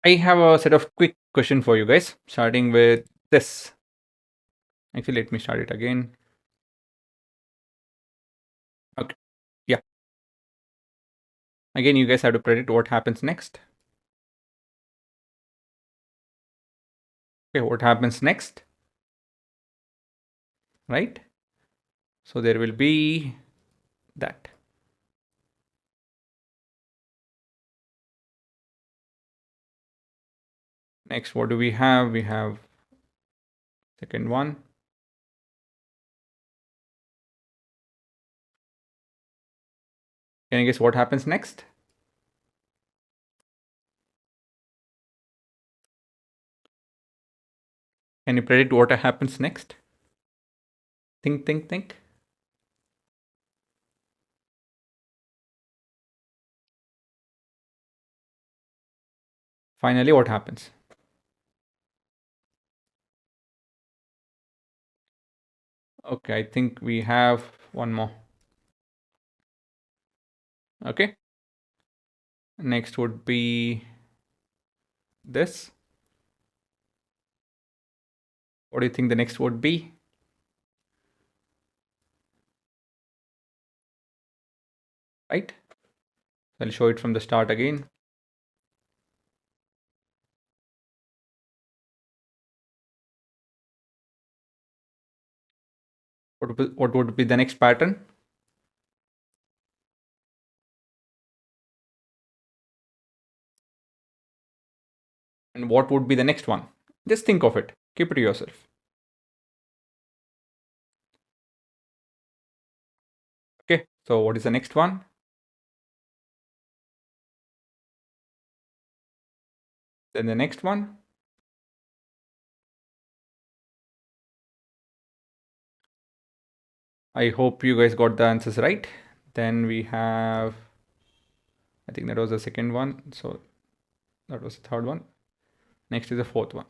I have a set of quick question for you guys, starting with this. Actually, let me start it again. Okay. Yeah. Again, you guys have to predict what happens next. Okay, what happens next? Right? So there will be that. Next, what do we have? We have second one. Can you guess what happens next? Can you predict what happens next? Think, think, think. Finally, what happens? Okay, I think we have one more. Okay. Next would be this. What do you think the next would be? Right? I'll show it from the start again. What would be the next pattern? And what would be the next one? Just think of it. Keep it to yourself. Okay, so what is the next one? Then the next one. I hope you guys got the answers right. Then we have, I think that was the second one. So that was the third one. Next is the fourth one.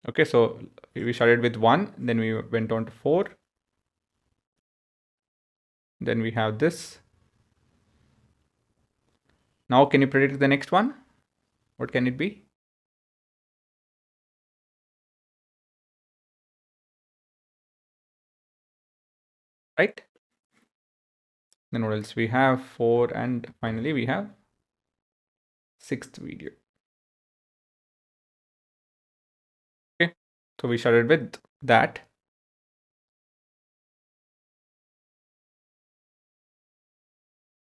Okay, so we started with 1, then we went on to 4. Then we have this. Now, can you predict the next one? What can it be? Right? Then what else? We have 4, and finally we have 6th video. Okay, so we started with that.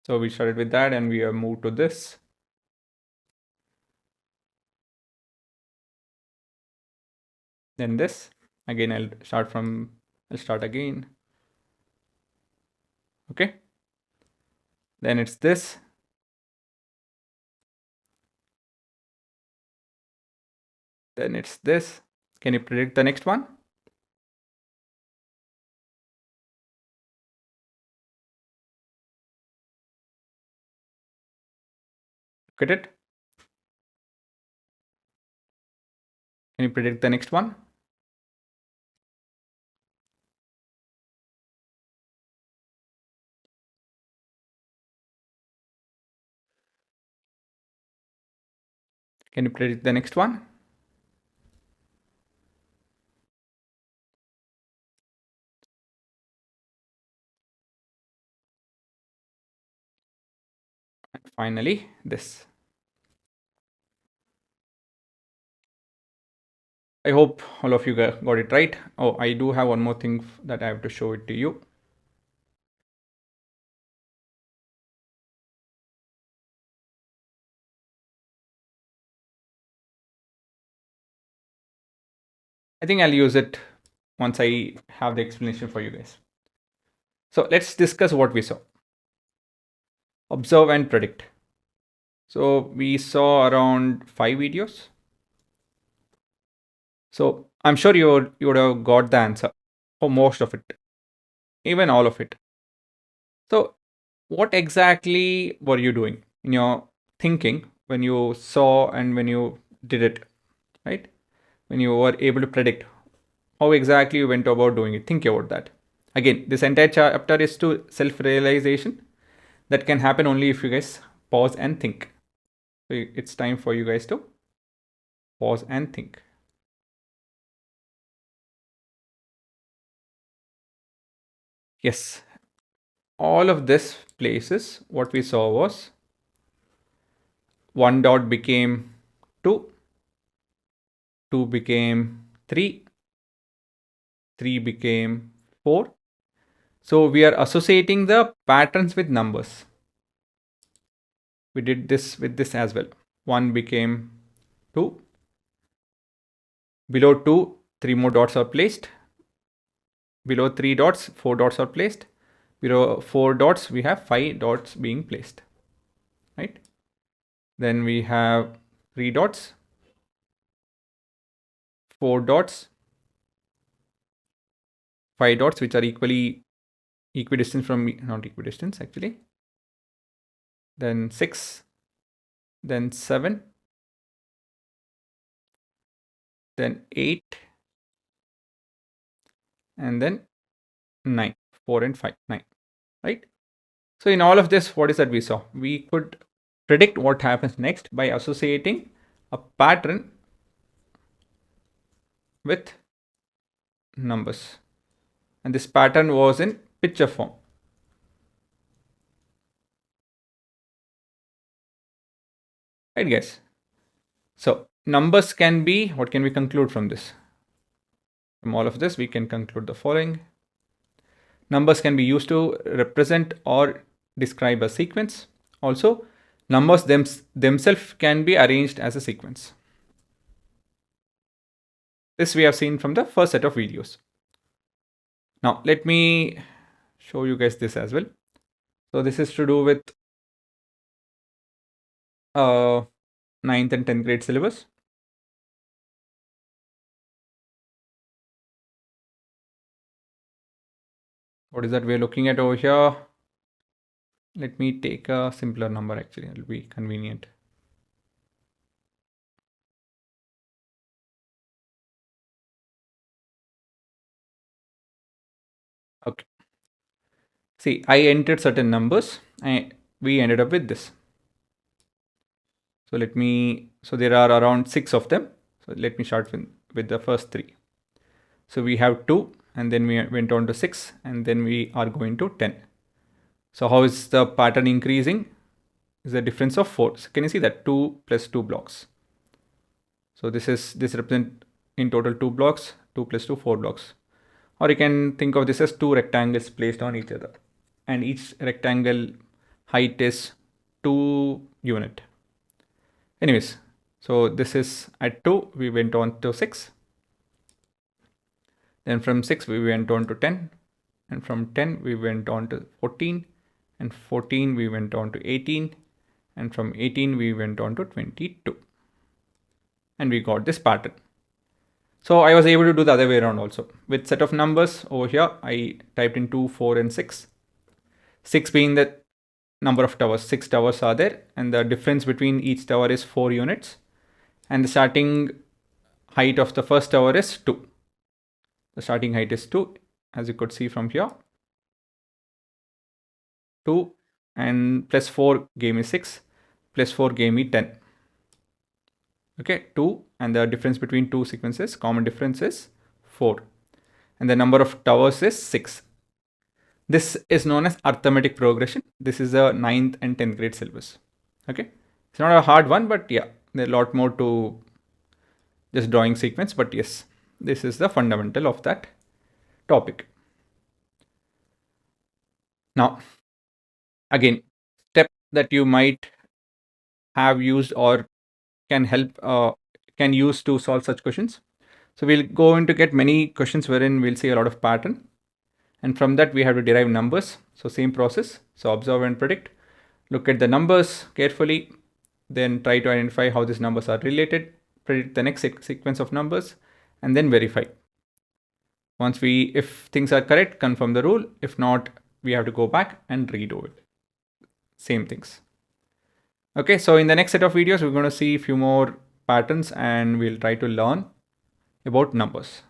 So we started with that and we have moved to this. Then this. Again, I'll start again. Okay. Then it's this. Then it's this. Can you predict the next one? Look at it. Can you predict the next one? Can you predict the next one? And finally, this. I hope all of you got it right. Oh, I do have one more thing that I have to show it to you. I think I'll use it once I have the explanation for you guys. So let's discuss what we saw. Observe and predict. So we saw around 5 videos. So I'm sure you would have got the answer for most of it, even all of it. So what exactly were you doing in your thinking when you saw and when you did it, right? When you were able to predict, how exactly you went about doing it? Think about that. Again, this entire chapter is to self-realization that can happen only if you guys pause and think. So it's time for you guys to pause and think. Yes, all of this places, what we saw was 1 dot became 2, 2 became 3, 3 became 4. So we are associating the patterns with numbers. We did this with this as well. 1 became 2. Below 2, 3 more dots are placed. Below 3 dots, 4 dots are placed. Below 4 dots, we have 5 dots being placed. Right? Then we have 3 dots, 4 dots, 5 dots, which are equidistant from, not equidistant actually. Then 6, then 7, then 8, and then 9. 4 and 5, 9. Right? So in all of this, what is that we saw? We could predict what happens next by associating a pattern with numbers. And this pattern was in picture form. Right, guys? So numbers can be, what can we conclude from this? From all of this, we can conclude the following. Numbers can be used to represent or describe a sequence. Also, numbers themselves can be arranged as a sequence. This we have seen from the first set of videos. Now, let me show you guys this as well. So this is to do with 9th and 10th grade syllabus. What is that we're looking at over here? Let me take a simpler number actually, it'll be convenient. Okay. See, I entered certain numbers and we ended up with this. So so there are around 6 of them. So let me start with the first 3. So we have 2 and then we went on to 6 and then we are going to 10. So how is the pattern increasing? Is a difference of 4. So can you see that 2 plus 2 blocks? So this represent in total 2 blocks, 2 plus 2, 4 blocks. Or you can think of this as 2 rectangles placed on each other. And each rectangle height is 2 unit. Anyways, so this is at 2, we went on to 6. Then from 6, we went on to 10. And from 10, we went on to 14. And 14, we went on to 18. And from 18, we went on to 22. And we got this pattern. So I was able to do the other way around also. With set of numbers over here, I typed in 2, 4, and 6. 6 being the number of towers. 6 towers are there. And the difference between each tower is 4 units. And the starting height of the first tower is 2. The starting height is 2, as you could see from here. 2 and plus 4 gave me 6. Plus 4 gave me 10. Okay, 2 and the difference between two sequences, common difference is 4. And the number of towers is 6. This is known as arithmetic progression. This is the 9th and 10th grade syllabus. Okay, it's not a hard one, but yeah, there's a lot more to just drawing sequence. But yes, this is the fundamental of that topic. Now, again, step that you might have used or can help can use to solve such questions. So we'll going to get many questions wherein we'll see a lot of pattern, and from that we have to derive numbers. So same process. So observe and predict. Look at the numbers carefully, then try to identify how these numbers are related, predict the next sequence of numbers, and then verify. Once if things are correct, confirm the rule. If not, we have to go back and redo it. Same things. Okay, so in the next set of videos, we're going to see a few more patterns and we'll try to learn about numbers.